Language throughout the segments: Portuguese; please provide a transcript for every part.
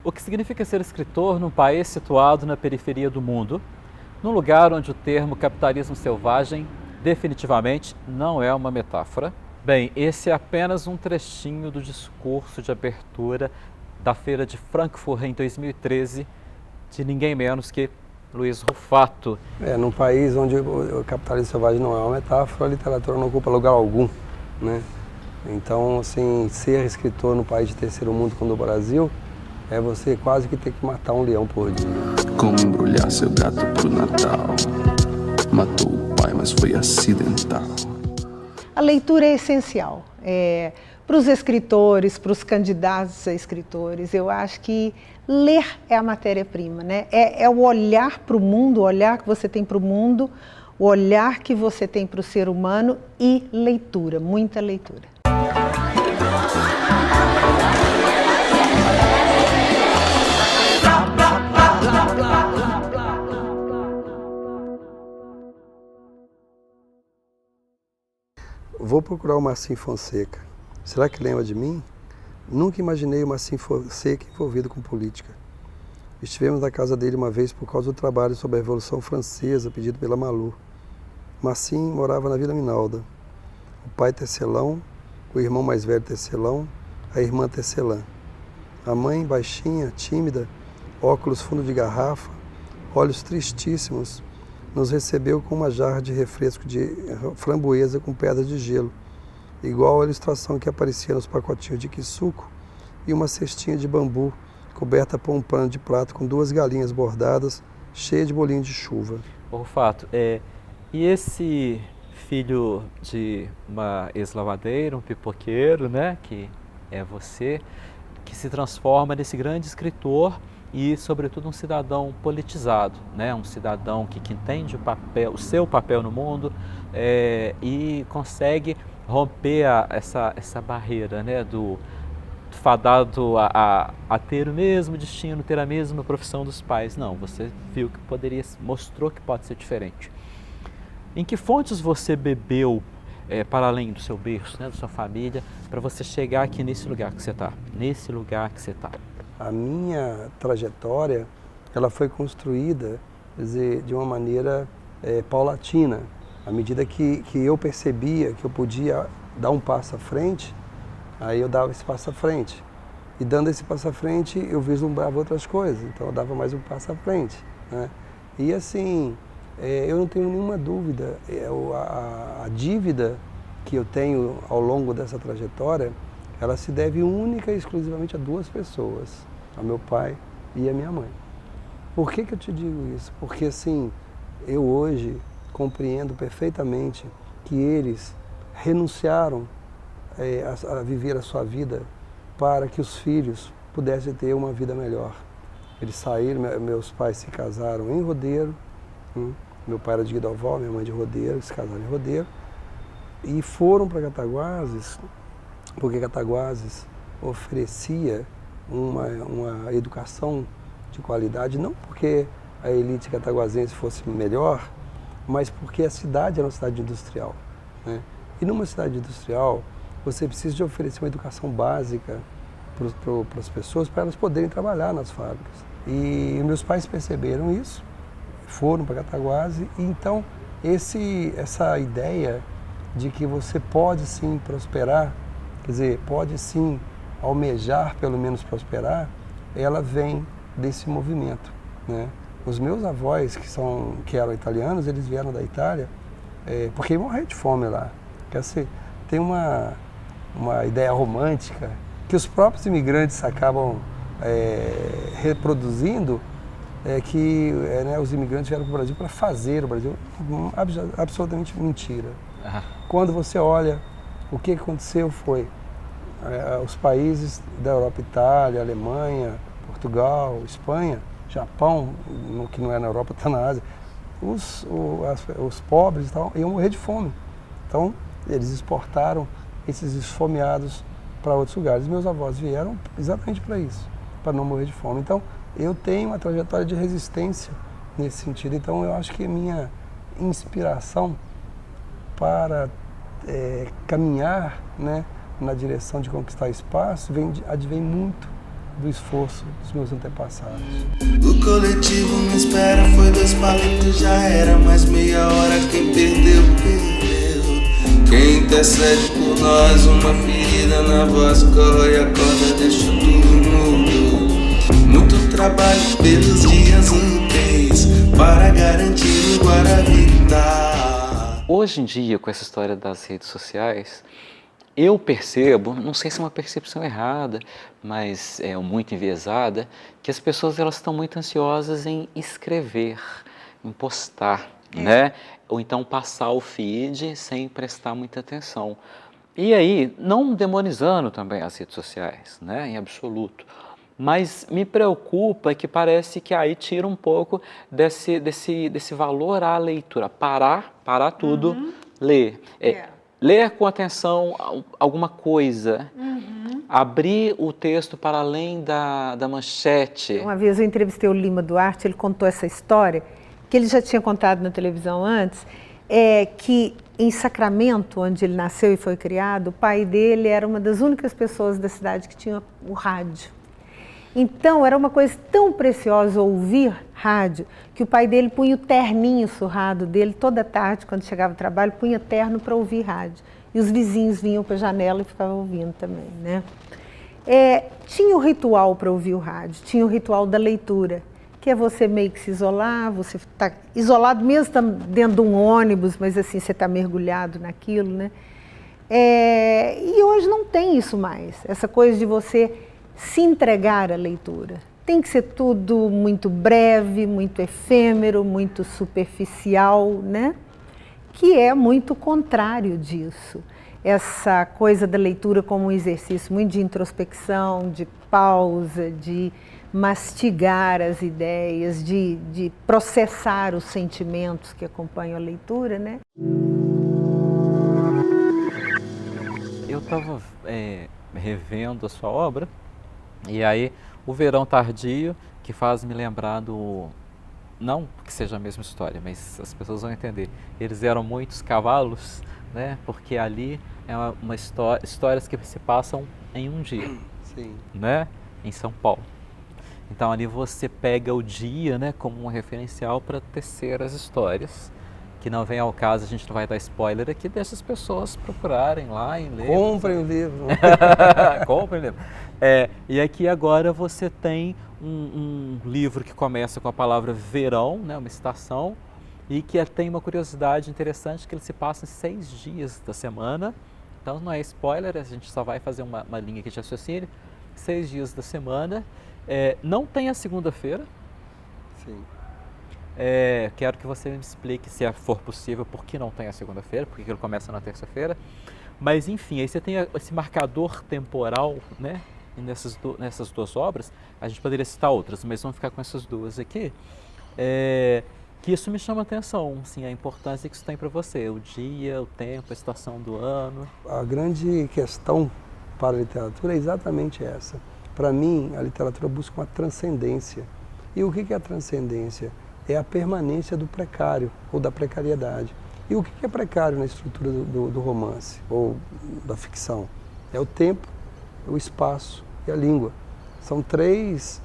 O que significa ser escritor num país situado na periferia do mundo, num lugar onde o termo capitalismo selvagem definitivamente não é uma metáfora? Bem, esse é apenas um trechinho do discurso de abertura da Feira de Frankfurt em 2013, de ninguém menos que Luiz Rufato. Num país onde o capitalismo selvagem não é uma metáfora, a literatura não ocupa lugar algum, né? Então, assim, ser escritor num país de terceiro mundo como o Brasil é você quase que ter que matar um leão por dia. Como embrulhar seu gato pro Natal? Matou o pai, mas foi acidental. A leitura é essencial. Para os escritores, para os candidatos a escritores, eu acho que ler é a matéria-prima, né? É o olhar para o mundo, o olhar que você tem para o mundo, o olhar que você tem para o ser humano e leitura, muita leitura. Vou procurar o Marcinho Fonseca. Será que lembra de mim? Nunca imaginei o Marcinho Fonseca envolvido com política. Estivemos na casa dele uma vez por causa do trabalho sobre a Revolução Francesa, pedido pela Malu. Marcinho morava na Vila Minalda. O pai tecelão, o irmão mais velho tecelão, a irmã tecelã. A mãe, baixinha, tímida, óculos fundo de garrafa, olhos tristíssimos, nos recebeu com uma jarra de refresco de framboesa com pedra de gelo, igual a ilustração que aparecia nos pacotinhos de quisuco, e uma cestinha de bambu coberta por um pano de prato com 2 galinhas bordadas, cheia de bolinho de chuva. Ô Rufato, e esse filho de uma ex-lavadeira, um pipoqueiro, né, que é você, que se transforma nesse grande escritor e, sobretudo, um cidadão politizado, né? Um cidadão que entende o seu papel no mundo e consegue romper essa barreira, né? Do fadado a ter o mesmo destino, ter a mesma profissão dos pais. Não, você viu que mostrou que pode ser diferente. Em que fontes você bebeu, para além do seu berço, né, da sua família, para você chegar aqui nesse lugar que você está? Nesse lugar que você está. A minha trajetória, ela foi construída, quer dizer, de uma maneira paulatina. À medida que eu percebia que eu podia dar um passo à frente, aí eu dava esse passo à frente. E dando esse passo à frente, eu vislumbrava outras coisas, então eu dava mais um passo à frente, né? E assim, eu não tenho nenhuma dúvida, a dívida que eu tenho ao longo dessa trajetória, ela se deve única e exclusivamente a 2 pessoas, ao meu pai e à minha mãe. Por que eu te digo isso? Porque assim, eu hoje compreendo perfeitamente que eles renunciaram a viver a sua vida para que os filhos pudessem ter uma vida melhor. Eles saíram, meus pais se casaram em Rodeiro, meu pai era de Guidoval, minha mãe de Rodeiro, se casaram em Rodeiro, e foram para Cataguases, porque Cataguases oferecia uma educação de qualidade, não porque a elite cataguasense fosse melhor, mas porque a cidade era uma cidade industrial, né? E numa cidade industrial, você precisa de oferecer uma educação básica para as pessoas, para elas poderem trabalhar nas fábricas. E meus pais perceberam isso, foram para Cataguases, e então essa ideia de que você pode sim prosperar, quer dizer, pode sim almejar pelo menos prosperar, ela vem desse movimento, né? Os meus avós, que eram italianos, eles vieram da Itália porque iam morrer de fome lá. Quer dizer, tem uma ideia romântica que os próprios imigrantes acabam reproduzindo, que né, os imigrantes vieram para o Brasil para fazer o Brasil. Absolutamente mentira. Quando você olha, o que aconteceu foi os países da Europa, Itália, Alemanha, Portugal, Espanha, Japão, que não é na Europa, está na Ásia, os pobres e tal, iam morrer de fome. Então, eles exportaram esses esfomeados para outros lugares. Meus avós vieram exatamente para isso, para não morrer de fome. Então, eu tenho uma trajetória de resistência nesse sentido. Então, eu acho que a minha inspiração para caminhar, né, na direção de conquistar espaço advém muito do esforço dos meus antepassados. O coletivo me espera, foi 2 palitos, já era mais meia hora, quem perdeu, perdeu. Quem intercede por nós, uma ferida na voz, corre, acorda, deixa tudo mudo. Muito trabalho pelos dias úteis, para garantir o Guaravita. Hoje em dia, com essa história das redes sociais, eu percebo, não sei se é uma percepção errada, mas é muito enviesada, que as pessoas elas estão muito ansiosas em escrever, em postar, né? Ou então passar o feed sem prestar muita atenção. E aí, não demonizando também as redes sociais, né? Em absoluto. Mas me preocupa que parece que aí tira um pouco desse valor à leitura. Parar tudo, ler. Ler com atenção alguma coisa, abrir o texto para além da manchete. Uma vez eu entrevistei o Lima Duarte, ele contou essa história, que ele já tinha contado na televisão antes, que em Sacramento, onde ele nasceu e foi criado, o pai dele era uma das únicas pessoas da cidade que tinha o rádio. Então, era uma coisa tão preciosa ouvir rádio, que o pai dele punha o terninho surrado dele, toda tarde, quando chegava do trabalho, punha terno para ouvir rádio. E os vizinhos vinham para a janela e ficavam ouvindo também, né? Tinha o ritual para ouvir o rádio, tinha o ritual da leitura, que é você meio que se isolar, você está isolado mesmo dentro de um ônibus, mas assim, você está mergulhado naquilo, né? E hoje não tem isso mais, essa coisa de você se entregar à leitura. Tem que ser tudo muito breve, muito efêmero, muito superficial, né? Que é muito contrário disso. Essa coisa da leitura como um exercício muito de introspecção, de pausa, de mastigar as ideias, de processar os sentimentos que acompanham a leitura, né? Eu estava revendo a sua obra, e aí o Verão Tardio, que faz me lembrar do... Não que seja a mesma história, mas as pessoas vão entender. Eles eram muitos cavalos, né? Porque ali é uma histórias que se passam em um dia, Sim. né? Em São Paulo. Então ali você pega o dia, né, como um referencial para tecer as histórias, que não vem ao caso, a gente não vai dar spoiler aqui, deixa as pessoas procurarem lá e lerem. Comprem o livro. Comprem o livro. E aqui agora você tem um livro que começa com a palavra verão, né, uma estação, e que tem uma curiosidade interessante, que ele se passa em 6 dias da semana. Então não é spoiler, a gente só vai fazer uma linha aqui de raciocínio. 6 dias da semana. Não tem a segunda-feira. Sim. Quero que você me explique, se for possível, por que não tem a segunda-feira, por que ele começa na terça-feira. Mas enfim, aí você tem esse marcador temporal, né? E nessas 2 obras, a gente poderia citar outras, mas vamos ficar com essas 2 aqui. Que isso me chama a atenção, assim, a importância que isso tem para você, o dia, o tempo, a estação do ano. A grande questão para a literatura é exatamente essa. Para mim, a literatura busca uma transcendência. E o que é a transcendência? É a permanência do precário ou da precariedade. E o que é precário na estrutura do romance ou da ficção? É o tempo, o espaço e a língua. São 3,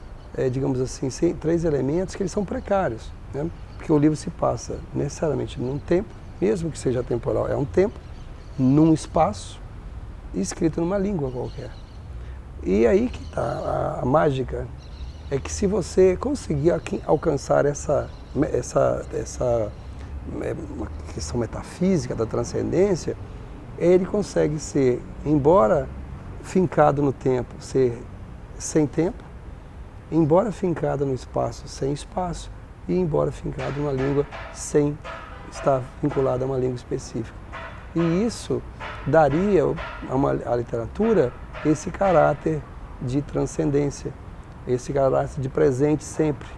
digamos assim, 3 elementos que eles são precários, né? Porque o livro se passa necessariamente num tempo, mesmo que seja temporal, é um tempo, num espaço e escrito numa língua qualquer. E aí que está a mágica, é que se você conseguir alcançar essa uma questão metafísica da transcendência, ele consegue ser, embora fincado no tempo, ser sem tempo, embora fincado no espaço, sem espaço, e embora fincado numa língua, sem estar vinculado a uma língua específica. E isso daria à literatura esse caráter de transcendência, esse caráter de presente sempre,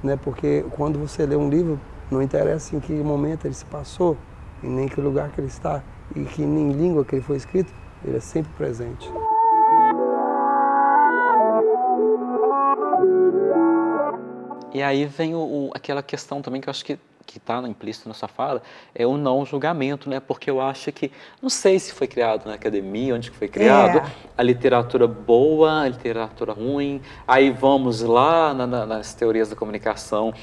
né? Porque quando você lê um livro, não interessa em que momento ele se passou, e nem que lugar que ele está, e que nem língua que ele foi escrito, ele é sempre presente. E aí vem aquela questão também que eu acho que que está implícito na sua fala é o não julgamento, né? Porque eu acho que, não sei se foi criado na academia, onde foi criado, a literatura boa, a literatura ruim, aí vamos lá nas teorias da comunicação,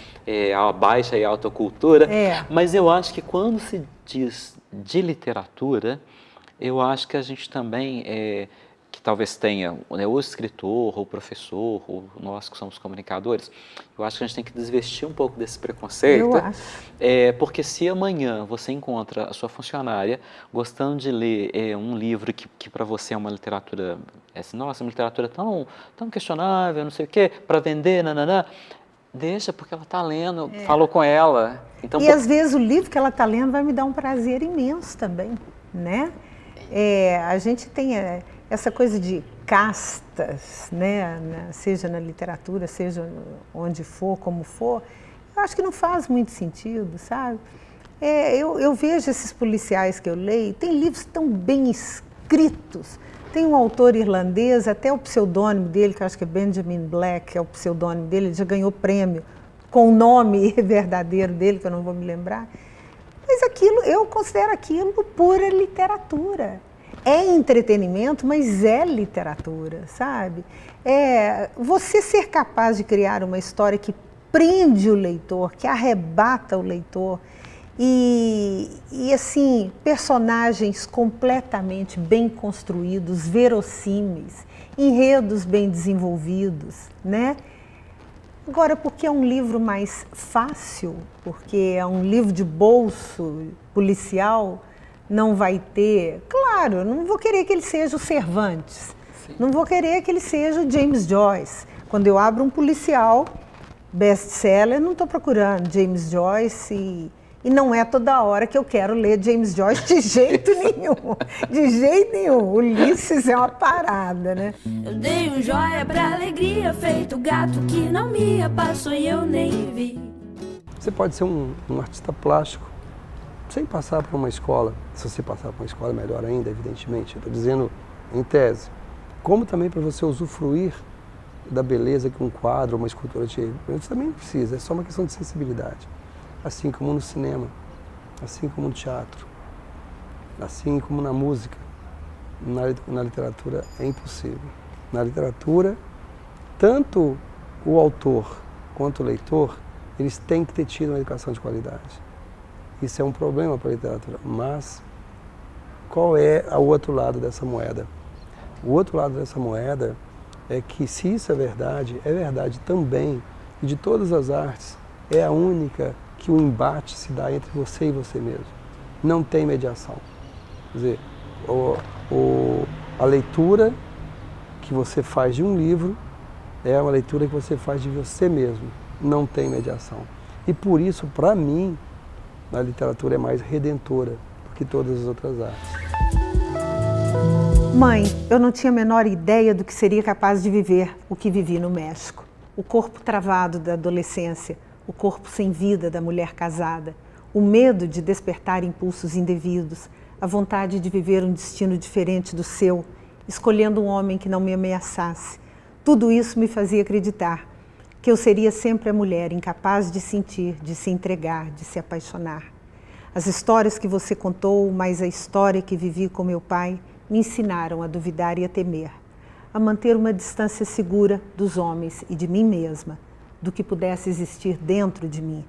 a baixa e a alta cultura, mas eu acho que quando se diz de literatura, eu acho que a gente também, que talvez tenha, né, o escritor, o professor, ou nós que somos comunicadores, eu acho que a gente tem que desvestir um pouco desse preconceito. Eu acho. Porque se amanhã você encontra a sua funcionária gostando de ler um livro que para você é uma literatura, nossa, uma literatura tão questionável, não sei o quê, para vender, nananã, deixa, porque ela está lendo, falou com ela. Então, e às vezes o livro que ela está lendo vai me dar um prazer imenso também, né? A gente tem essa coisa de castas, né? Seja na literatura, seja onde for, como for, eu acho que não faz muito sentido, sabe? Eu vejo esses policiais que eu leio, tem livros tão bem escritos. Tem um autor irlandês, até o pseudônimo dele, que eu acho que é Benjamin Black, é o pseudônimo dele, ele já ganhou prêmio com o nome verdadeiro dele, que eu não vou me lembrar. Mas eu considero aquilo pura literatura. É entretenimento, mas é literatura, sabe? Você ser capaz de criar uma história que prende o leitor, que arrebata o leitor, e assim, personagens completamente bem construídos, verossímeis, enredos bem desenvolvidos, né? Agora, porque é um livro mais fácil, porque é um livro de bolso policial, não vai ter... Claro, eu não vou querer que ele seja o Cervantes, não vou querer que ele seja o James Joyce. Quando eu abro um policial best-seller, não estou procurando James Joyce e não é toda hora que eu quero ler James Joyce de jeito nenhum, de jeito nenhum. Ulisses é uma parada, né? Eu dei um joia pra alegria, feito gato que não mia, passou e eu nem vi. Você pode ser um artista plástico sem passar por uma escola. Se você passar por uma escola, melhor ainda, evidentemente. Eu estou dizendo em tese. Como também para você usufruir da beleza que um quadro, uma escultura te... Você também não precisa, é só uma questão de sensibilidade. Assim como no cinema, assim como no teatro, assim como na música. Na literatura é impossível. Na literatura, tanto o autor quanto o leitor, eles têm que ter tido uma educação de qualidade. Isso é um problema para a literatura, mas qual é o outro lado dessa moeda? O outro lado dessa moeda é que, se isso é verdade também, e de todas as artes, é a única que o embate se dá entre você e você mesmo. Não tem mediação. Quer dizer, a leitura que você faz de um livro é uma leitura que você faz de você mesmo. Não tem mediação. E por isso, para mim, a literatura é mais redentora do que todas as outras artes. Mãe, eu não tinha a menor ideia do que seria capaz de viver o que vivi no México. O corpo travado da adolescência, o corpo sem vida da mulher casada, o medo de despertar impulsos indevidos, a vontade de viver um destino diferente do seu, escolhendo um homem que não me ameaçasse. Tudo isso me fazia acreditar que eu seria sempre a mulher incapaz de sentir, de se entregar, de se apaixonar. As histórias que você contou, mais a história que vivi com meu pai, me ensinaram a duvidar e a temer, a manter uma distância segura dos homens e de mim mesma, do que pudesse existir dentro de mim.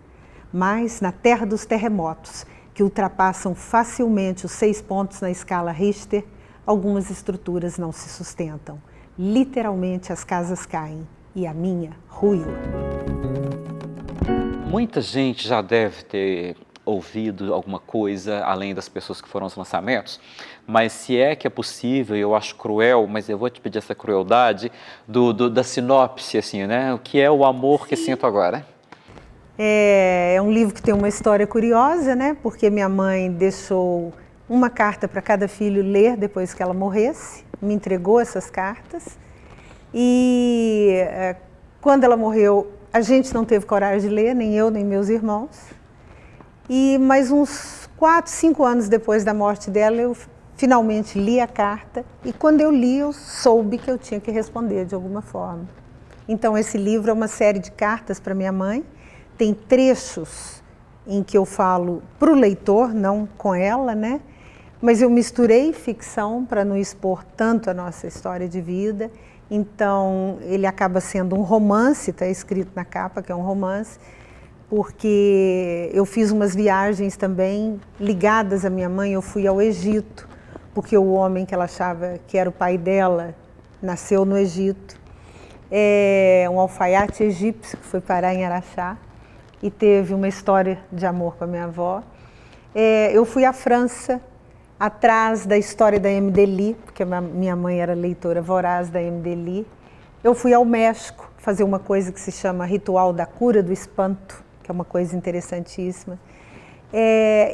Mas, na terra dos terremotos, que ultrapassam facilmente os 6 pontos na escala Richter, algumas estruturas não se sustentam. Literalmente as casas caem e a minha ruiu. Muita gente já deve ter ouvido alguma coisa, além das pessoas que foram aos lançamentos, mas se é que é possível, eu acho cruel, mas eu vou te pedir essa crueldade, da sinopse, assim, né? O que é o amor que sinto agora? É um livro que tem uma história curiosa, né? Porque minha mãe deixou uma carta para cada filho ler depois que ela morresse, me entregou essas cartas, e quando ela morreu, a gente não teve coragem de ler, nem eu, nem meus irmãos. E mais uns 4, 5 anos depois da morte dela, eu finalmente li a carta, e quando eu li, eu soube que eu tinha que responder de alguma forma. Então esse livro é uma série de cartas para minha mãe, tem trechos em que eu falo para o leitor, não com ela, né? Mas eu misturei ficção para não expor tanto a nossa história de vida. Então, ele acaba sendo um romance, está escrito na capa que é um romance, porque eu fiz umas viagens também ligadas à minha mãe. Eu fui ao Egito, porque o homem que ela achava que era o pai dela nasceu no Egito. É um alfaiate egípcio que foi parar em Araxá e teve uma história de amor com a minha avó. Eu fui à França, atrás da história da Emily, porque minha mãe era leitora voraz da Emily. Eu fui ao México fazer uma coisa que se chama Ritual da Cura do Espanto, que é uma coisa interessantíssima.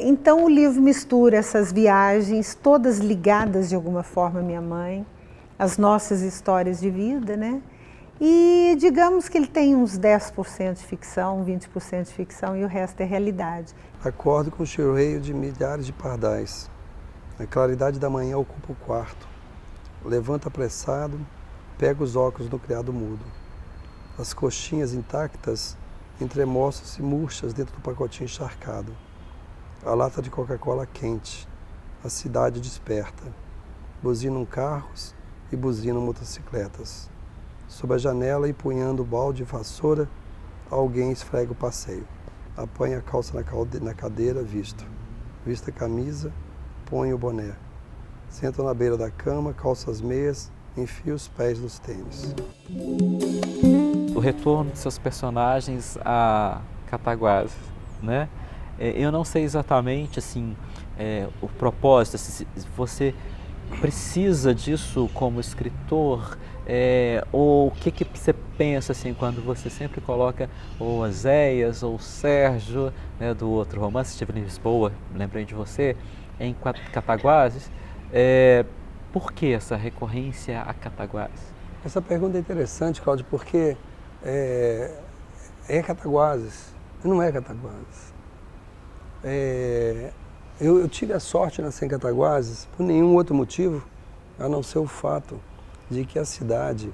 Então o livro mistura essas viagens, todas ligadas de alguma forma à minha mãe, as nossas histórias de vida, né? E digamos que ele tem uns 10% de ficção, 20% de ficção e o resto é realidade. Acordo com o cheireio de milhares de pardais. A claridade da manhã ocupa o quarto. Levanta apressado, pega os óculos no criado mudo. As coxinhas intactas entremoçam-se murchas dentro do pacotinho encharcado. A lata de Coca-Cola quente. A cidade desperta. Buzinam carros e buzinam motocicletas. Sob a janela, empunhando o balde e vassoura, alguém esfrega o passeio. Apanha a calça na cadeira, visto. Vista a camisa, põe o boné. Senta na beira da cama, calça as meias, enfia os pés nos tênis. O retorno de seus personagens a Cataguases, né? Eu não sei exatamente assim, o propósito, se você precisa disso como escritor, ou o que você pensa assim quando você sempre coloca ou a Zéias ou o Sérgio, né, do outro romance, Estive em Lisboa, lembrei de você, em Cataguases. Por que essa recorrência a Cataguases? Essa pergunta é interessante, Cláudio, porque é Cataguases, não é Cataguases. Eu tive a sorte de nascer em Cataguases por nenhum outro motivo, a não ser o fato de que a cidade,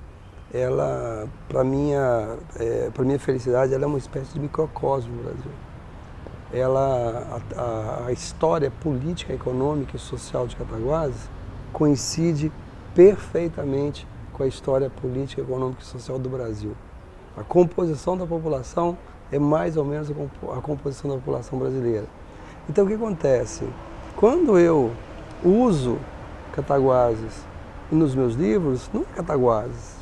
ela, para minha felicidade, ela é uma espécie de microcosmo no Brasil. A história política, econômica e social de Cataguases coincide perfeitamente com a história política, econômica e social do Brasil. A composição da população é mais ou menos a composição da população brasileira. Então o que acontece? Quando eu uso Cataguases nos meus livros, não é Cataguases.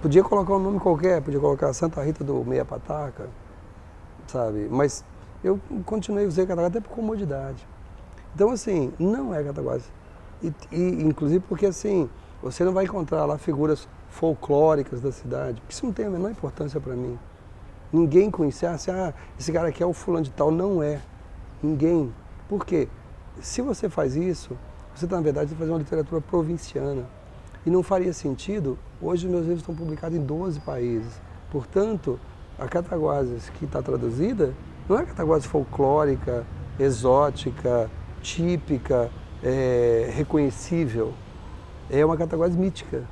Podia colocar um nome qualquer, podia colocar Santa Rita do Meia Pataca, sabe? Mas eu continuei a usar Cataguases até por comodidade. Então assim, não é Cataguases. E inclusive porque assim, você não vai encontrar lá figuras folclóricas da cidade, porque isso não tem a menor importância para mim. Ninguém conhecia, assim, esse cara aqui é o fulano de tal, não é. Ninguém. Por quê? Se você faz isso, você na verdade vai fazer uma literatura provinciana. E não faria sentido, hoje os meus livros estão publicados em 12 países. Portanto, a Cataguases que está traduzida, não é Cataguases folclórica, exótica, típica, reconhecível. É uma Cataguases mítica.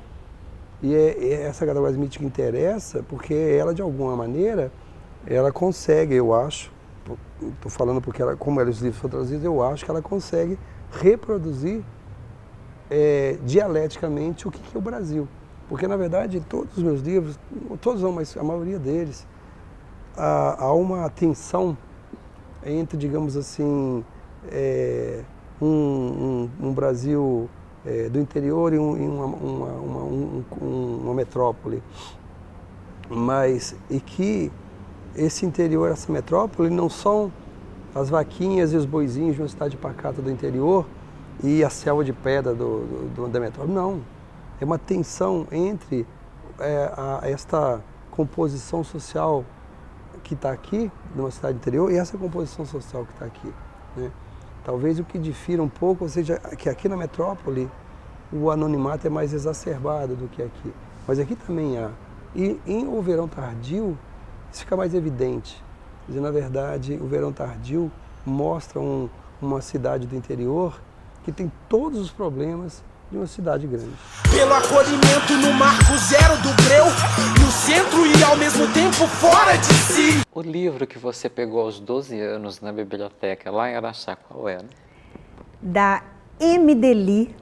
E essa Cataguases mítica interessa porque ela, de alguma maneira, ela consegue, eu acho, estou falando porque como os livros foram traduzidos, eu acho que ela consegue reproduzir dialeticamente o que é o Brasil. Porque, na verdade, todos os meus livros, todos não, mas a maioria deles, há uma tensão entre, digamos assim, um Brasil do interior e uma metrópole. E que esse interior, essa metrópole, não são as vaquinhas e os boizinhos de uma cidade pacata do interior e a selva de pedra da metrópole. Não. É uma tensão entre esta composição social que está aqui, numa cidade interior, e essa composição social que está aqui, né? Talvez o que difira um pouco, ou seja, que aqui na metrópole o anonimato é mais exacerbado do que aqui. Mas aqui também há. E em O Verão Tardio, isso fica mais evidente. Quer dizer, na verdade, O Verão Tardio mostra uma cidade do interior que tem todos os problemas de uma cidade grande. Pelo acolhimento no marco zero do breu, no centro e ao mesmo tempo fora de si. O livro que você pegou aos 12 anos na biblioteca lá em Araxá, qual era? Da Emideli,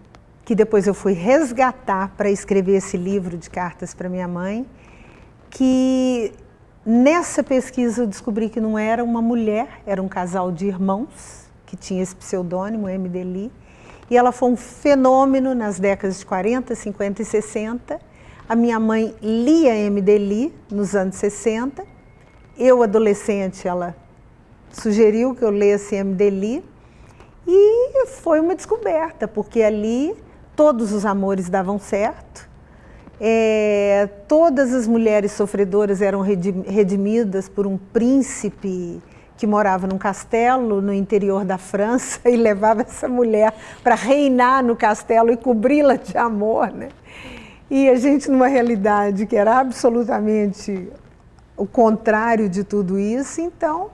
que depois eu fui resgatar para escrever esse livro de cartas para minha mãe, que nessa pesquisa eu descobri que não era uma mulher, era um casal de irmãos, que tinha esse pseudônimo, Emideli, e ela foi um fenômeno nas décadas de 40, 50 e 60. A minha mãe lia Emideli nos anos 60. Eu, adolescente, ela sugeriu que eu lesse Emideli. E foi uma descoberta, porque ali todos os amores davam certo. Todas as mulheres sofredoras eram redimidas por um príncipe que morava num castelo no interior da França e levava essa mulher para reinar no castelo e cobri-la de amor, né? E a gente, numa realidade que era absolutamente o contrário de tudo isso, então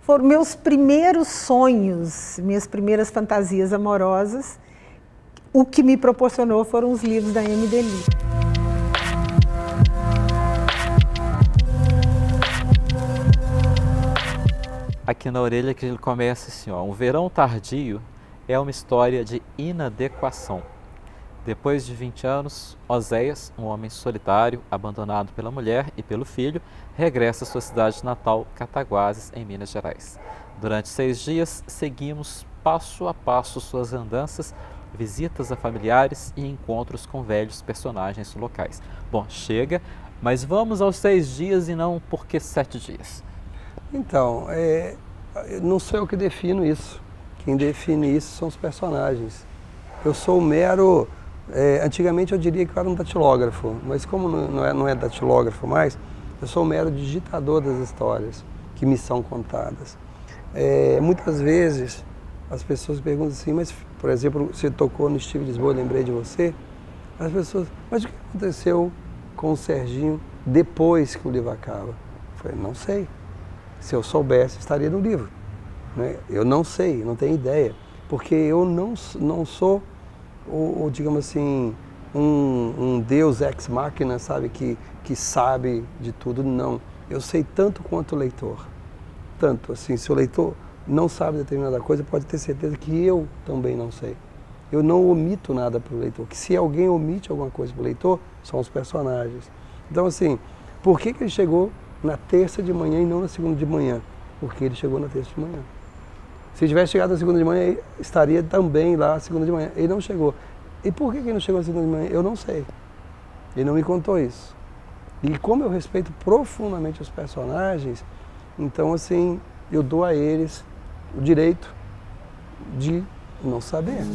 foram meus primeiros sonhos, minhas primeiras fantasias amorosas. O que me proporcionou foram os livros da Emideli. Aqui na orelha que ele começa assim, ó, um verão tardio é uma história de inadequação. Depois de 20 anos, Oséias, um homem solitário, abandonado pela mulher e pelo filho, regressa à sua cidade natal, Cataguases, em Minas Gerais. Durante 6 dias, seguimos passo a passo suas andanças, visitas a familiares e encontros com velhos personagens locais. Bom, chega, mas vamos aos 6 dias e não por que 7 dias? Então, não sou eu que defino isso. Quem define isso são os personagens. Eu sou o mero... antigamente eu diria que eu era um datilógrafo, mas como não é datilógrafo mais, eu sou o mero digitador das histórias que me são contadas. Muitas vezes as pessoas perguntam assim, mas, por exemplo, você tocou no Steve Lisboa, lembrei de você, as pessoas, mas o que aconteceu com o Serginho depois que o livro acaba? Eu falei, não sei. Se eu soubesse, estaria no livro. Né? Eu não sei, não tenho ideia, porque eu não sou, digamos assim, um Deus ex machina, sabe, que sabe de tudo, não. Eu sei tanto quanto o leitor. Tanto, assim, se o leitor não sabe determinada coisa, pode ter certeza que eu também não sei. Eu não omito nada para o leitor, que se alguém omite alguma coisa para o leitor, são os personagens. Então, assim, por que ele chegou na terça de manhã e não na segunda de manhã? Porque ele chegou na terça de manhã. Se tivesse chegado na segunda de manhã, ele estaria também lá na segunda de manhã. Ele não chegou. E por que ele não chegou na segunda de manhã? Eu não sei. Ele não me contou isso. E como eu respeito profundamente os personagens, então, assim, eu dou a eles o direito de não saber.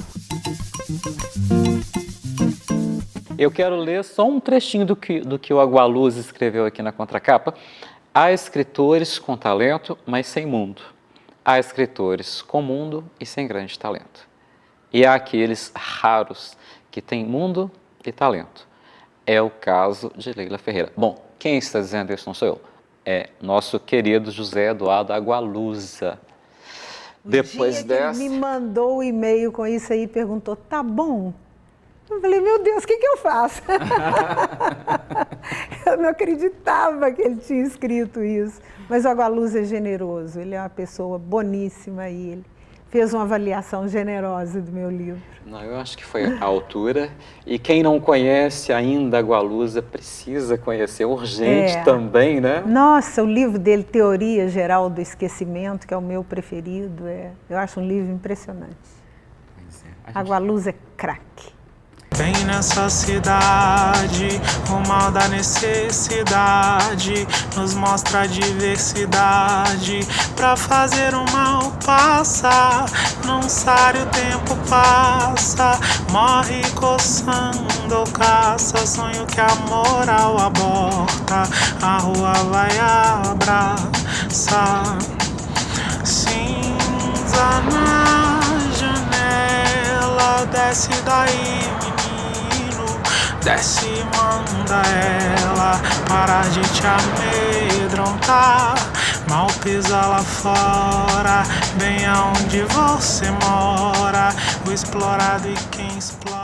Eu quero ler só um trechinho do que o Agualuz escreveu aqui na contracapa. Há escritores com talento, mas sem mundo. Há escritores com mundo e sem grande talento. E há aqueles raros que têm mundo e talento. É o caso de Leila Ferreira. Bom, quem está dizendo isso não sou eu. É nosso querido José Eduardo Agualusa. Depois dessa... Ele me mandou o e-mail com isso aí e perguntou, tá bom? Eu falei, meu Deus, o que eu faço? Eu não acreditava que ele tinha escrito isso. Mas o Agualusa é generoso, ele é uma pessoa boníssima e ele fez uma avaliação generosa do meu livro. Não, eu acho que foi a altura. E quem não conhece ainda Agualusa precisa conhecer, urgente também, né? Nossa, o livro dele, Teoria Geral do Esquecimento, que é o meu preferido, eu acho um livro impressionante. Pois Agualusa é craque. Tem nessa cidade o mal da necessidade, nos mostra a diversidade. Pra fazer o mal passa, não sabe o tempo passa. Morre coçando, caça, sonho que a moral aborta. A rua vai abraçar, cinza na janela, desce daí. Desce e manda ela parar de te amedrontar. Mal pisa lá fora, bem aonde você mora. O explorado e quem explora.